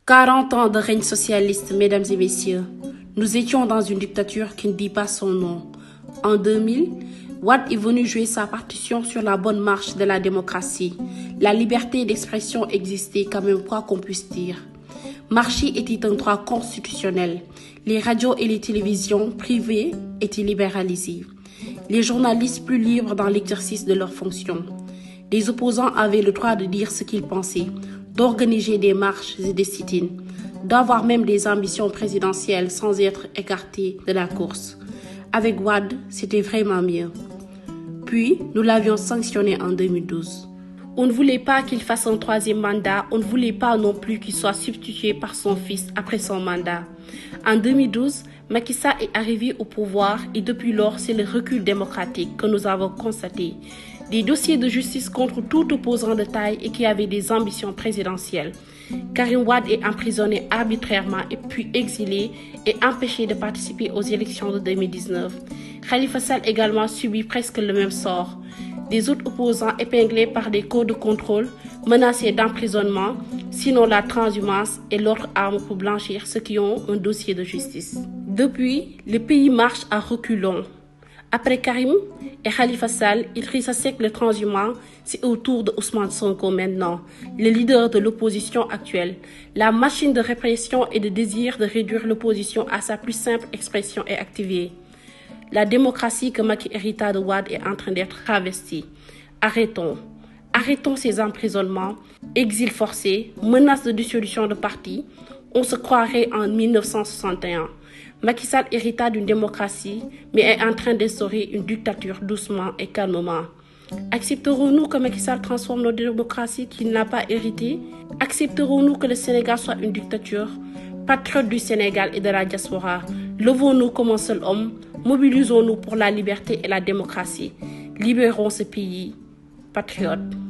40 ans de règne socialiste, mesdames et messieurs. Nous étions dans une dictature qui ne dit pas son nom. En 2000, Wade est venu jouer sa partition sur la bonne marche de la démocratie. La liberté d'expression existait quand même, quoi qu'on puisse dire. Marcher était un droit constitutionnel. Les radios et les télévisions privées étaient libéralisées. Les journalistes plus libres dans l'exercice de leurs fonctions. Les opposants avaient le droit de dire ce qu'ils pensaient, d'organiser des marches et des sit-ins, d'avoir même des ambitions présidentielles sans être écartés de la course. Avec Wade, c'était vraiment mieux. Puis, nous l'avions sanctionné en 2012. On ne voulait pas qu'il fasse un troisième mandat, on ne voulait pas non plus qu'il soit substitué par son fils après son mandat. En 2012, Macky Sall est arrivé au pouvoir et depuis lors, c'est le recul démocratique que nous avons constaté. Des dossiers de justice contre tout opposant de taille et qui avait des ambitions présidentielles. Karim Wade est emprisonné arbitrairement et puis exilé et empêché de participer aux élections de 2019. Khalifa Sall également subit presque le même sort. Des autres opposants épinglés par des cours de contrôle, menacés d'emprisonnement, sinon la transhumance et l'autre arme pour blanchir ceux qui ont un dossier de justice. Depuis, le pays marche à reculons. Après Karim et Khalifa Sall, Idrissa Seck le transhumant, c'est au tour de Ousmane Sonko maintenant, le leader de l'opposition actuelle. La machine de répression et de désir de réduire l'opposition à sa plus simple expression est activée. La démocratie que Macky hérita de Wade est en train d'être travestie. Arrêtons. Arrêtons ces emprisonnements, exil forcé, menaces de dissolution de parti. On se croirait en 1961. Macky Sall hérita d'une démocratie, mais est en train d'instaurer une dictature doucement et calmement. Accepterons-nous que Macky Sall transforme notre démocratie qu'il n'a pas héritée? Accepterons-nous que le Sénégal soit une dictature? Patriotes du Sénégal et de la diaspora, levons-nous comme un seul homme, mobilisons-nous pour la liberté et la démocratie. Libérons ce pays, patriotes.